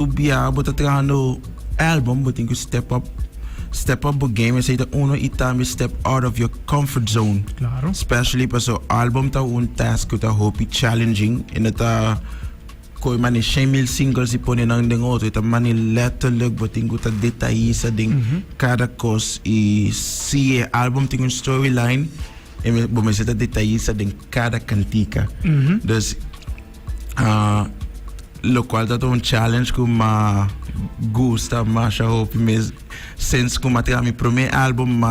Ubia, but the album, but you step up the game and say that uno itami step out of your comfort zone. Claro. Especially pa so album ta un task ta hopi challenging in ta koi mani 100,000 singles ipone nang ding auto ita mani letterlijk botingo ta detalhe sa ding cada cos e si album tem storyline e bom se ta detalhe sa ding cada cantica. Dus lo qual dat un challenge com ma gusta masha hopi mes since com até mi primeiro album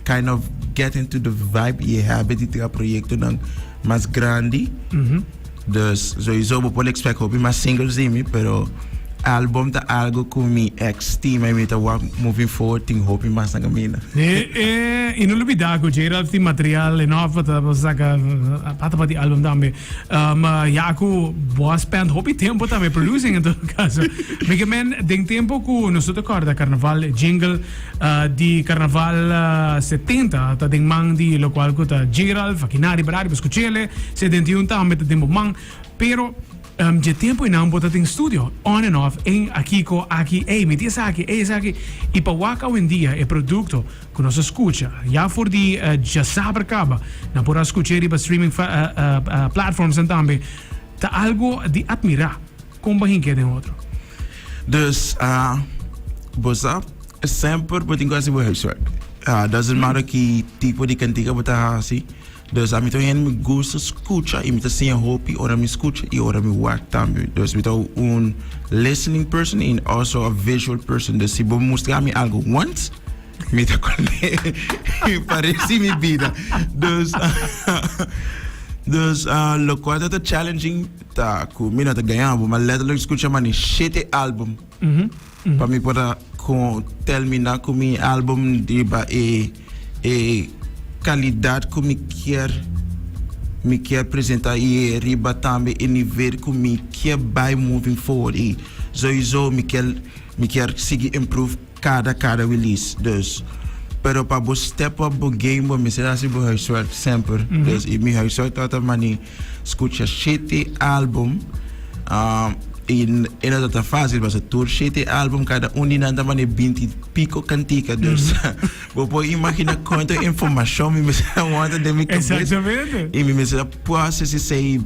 kind of get into the vibe e habit de ter projeto nang mais grande. Dus sowieso pode expect hopi mais singles de mim, pero album tá algo com mi ex team e me tá moving forward ting hopi mais na caminho. E non lo vidago Gerald ti materiale no pata saka pata di album também. Ma Jaco boa spend hopi tempo também producing in todo caso. Porque men ding tempo ku no soto corda carnaval jingle di carnaval 70 ta ding mang di lo qual ku ta Gerald fakinari brari bescucele 71 também ta tempo mang pero de tempo in ambota in studio on and off em aqui me diz aqui e para waka hoje em dia é produto que nós escuta já for de já sabe acaba na por escutar e para streaming platforms e também tá algo de admirar como bem que é de outro. Dus bosa sempre botin quase boa história. Doesn't matter que tipo de cantiga botar assim. Dus a mim também me gusta escutar e me tá sem hopi ora me escuta e ora me work também. Dus me tá listening person and also a visual person. Dus se vou mostrar me algo once, me tá parece minha vida. Dus lo qual tá challenging tá com mim tá ganhando, mas letterlijk escuta mani 7 album. Para mim para terminar com meu álbum de qualidade que me quer apresentar e riba também e nível que me quer by moving forward e sowieso me quer seguir improve cada release. Dus pero para bo step up bo game bo me será assim bo história sempre. Dus e minha história tá mani escuta 7 álbum in dat fácil was het tour 7 album cada nanda mane 20 pico cantica dus vou pode imaginar quanta informação me wanta de me Exatamente. E me pode se sei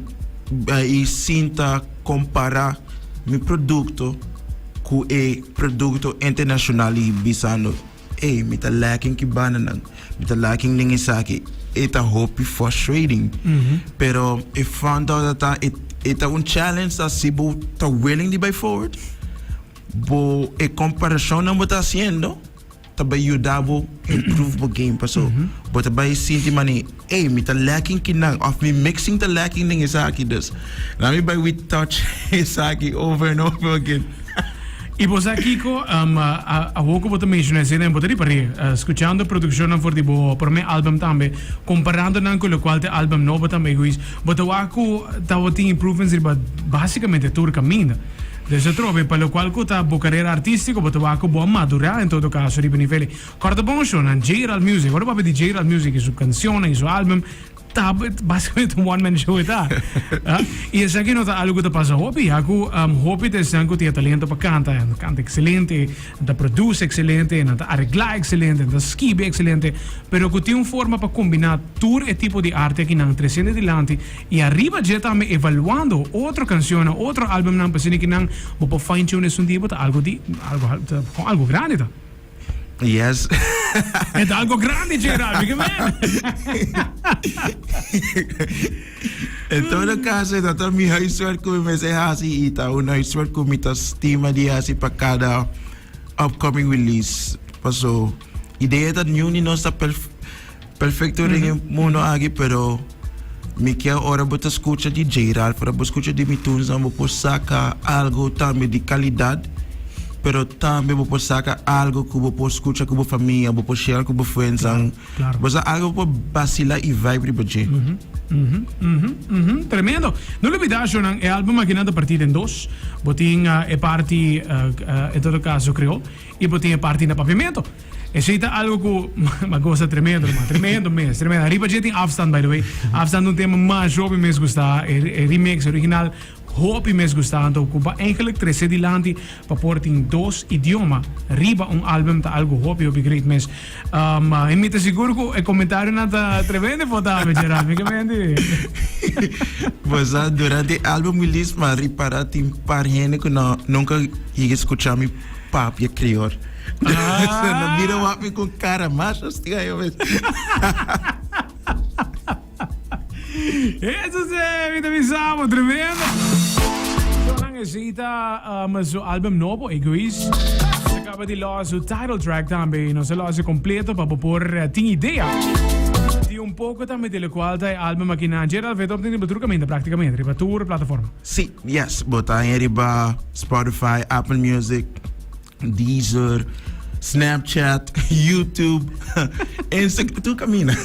e sinta comparar meu produto com o produto internacional e bisano me tá lacking que banana me tá lacking ninguém sabe eta hope frustrating pero I found out that it's a challenge that si bo está willing to buy forward, bo comparação não está haciendo, está ayudando improve the game paso, bo está by sinti mani, me está lacking kinang, of me mixing the lacking ning isaki dus, na me by we touch isaki over and over again. E você Kiko, a pouco você mencionou esse tempo de pari, escutando a produção for tipo por meu álbum também, comparando com o qual o álbum novo também guys, but o aku tava tem improvements basicamente todo caminho. Desse trove para o qual tá boa carreira artística, but o aku boa madurar em todo caso de nível. Corta bom show na Gerald Music, agora para de Gerald Music e sua canção e seu álbum tá basicamente one man show tá. E essa aqui não tá algo que passa hobby, aku hobby de sangue tem talento para cantar, canta excelente, da produce excelente, da arregla excelente, da skibe excelente, pero que tem forma para combinar tour e tipo de arte que não 300 diante e arriba já tá me evaluando outra canção, outro álbum não para que não vou fine tune esse tipo algo grande tá. Yes. É algo grande, Gerald, que em todo caso, então minha história como me se assim e tá uma história como me estima de assim para cada upcoming release. Paso ideia da new não está perfeito em mundo aqui, pero me quer hora botar escuta de Gerald para escuta de mitunes, não vou sacar algo também de qualidade. Pero também vou sacar algo que vou escutar com a família, vou share com os friends, vou algo para vacilar e vibe para você. Tremendo. Não lhe vidajo é álbum que nada partido em dois, botin é parte em todo caso criou e botin é parte na pavimento. Esse é algo que uma coisa tremendo. Arriba já tem Afstand, by the way. Afstand um tema mais jovem mesmo gostar, é remix original. hoop mes gustando, kuba eigenlijk trece di lanti paporting dos idioma riba un album ta algo hoop op great mes. E mi te seguro ko e commentario nata tremende fotame Gerard, mi kamendi. Mas durante o álbum release, mas reparati um par gente que nunca ia escutar mi papi crior. Não mira o papi com cara macho, hostia, eu vejo. Eso se mi te pensavo, tremendo. Zolang esita su album novo, Egoist. Se acaba di law su title track também, non se law se completo para propor tin idea. Di un poco também delle quali album aqui na Gerald vedo obtenere truccamente praticamente, riba tour plataforma. Sim, yes, botar em riba Spotify, Apple Music, Deezer, Snapchat, YouTube, Instagram, tu camina.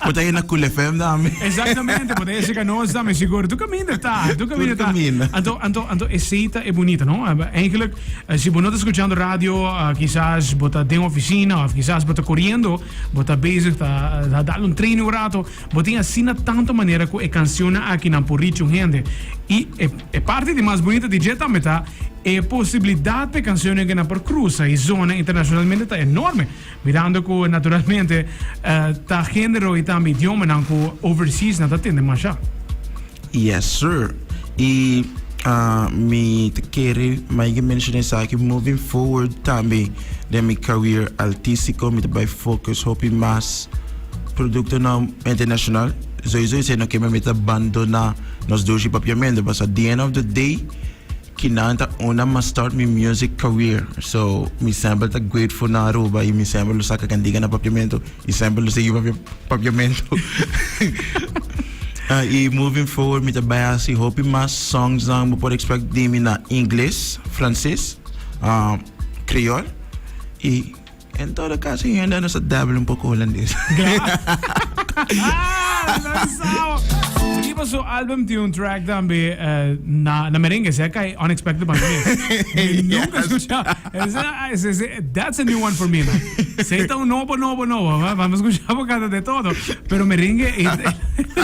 Botar aí na Cool FM dame. Esattamente, potete essere canosa, dame sicuro. Tu cammini, tu cammini. Anto esita e bonita, no? Eigenlijk, se você não está escutando rádio, quizás bota de uma oficina, ou quizás bota correndo, bota bezig, tá dando treino um rato, bota assim tanta maneira que a canção aqui não por rico gente. E parte de mais bonita de jeito também tá e a possibilidade de canções que na percruza e zona internacionalmente está enorme. Mirando que naturalmente tá gênero e também idioma não que overseas não tá tendo mais já. Yes, sir. E me te quero mais que mencionar isso aqui, moving forward também da minha carreira artística, me te vai focus hope mais produto não internacional. Sowieso is no que me meta abandonar nos dois papiamento, mas at the end of the day, kinanta una ma start my music career. So, mi sempre ta grateful na Aruba e mi sempre lo saca candiga na papiamento, e sempre lo segui papiamento. E moving forward, mi ta bayasi hope mas songs ang mo pode expect di mi na English, francês, Creole, e en todo caso, yun na sa dabble un poco holandés. Lançava! Tipo, so album tem track também na merengue, se é que é unexpected para mim. Nunca escutava. That's a new one for me, man. Se tá novo. Vamos escuchar por causa de todo. Pero merengue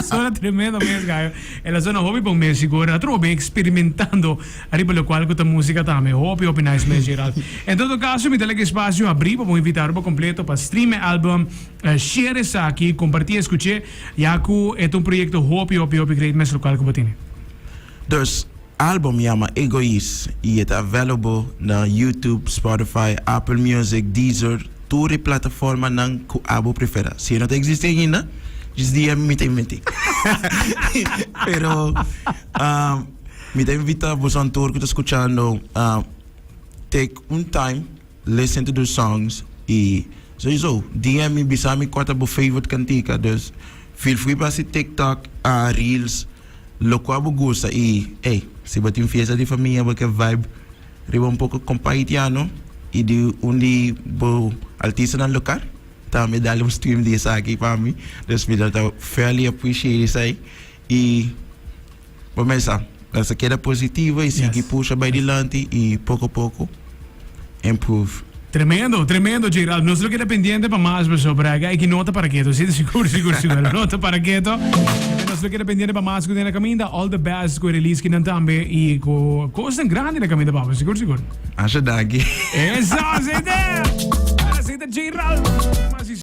suena tremendo mesmo, cara. Ela suena hobby para mim, segura. Trovo bem experimentando arriba lo qual com a música também. Hobby nice mesmo, geral. Em todo caso, me dá espaço abrir para invitar por completo para stream album, share isso aqui, compartilhar, escutar. Yaku é proyecto hopi great mes local que batine. Dus album chama Egoist e é available na YouTube, Spotify, Apple Music, Deezer, toda plataforma não que abo prefere. Se não existe ainda, just DM me te Pero me te invita você a tour que está escutando, take time, listen to the songs e sowieso DM me bisa me qual é o favorite cantica. Dus feel free para si TikTok, Reels, lo que você gosta e, se você tem fiesta de família, porque vibe, riba um pouco compaitiano e de onde o artista não local, também dá um stream disso aqui para mim, dus me dá fairly appreciate isso aí e, vamos começar, essa queda positiva e seguir puxa by dilante e pouco a pouco improve. Tremendo, Gerald. Nos lo queda pendiente para más sobre acá. Y que nota para quieto. Sí, seguro. Nota para quieto. Nos lo queda pendiente para más que tiene la caminda. All the best con release que nan tambe. Y con cosas grandes la caminda, papá. Seguro. Acho daqui. Eso, sí, Gerald.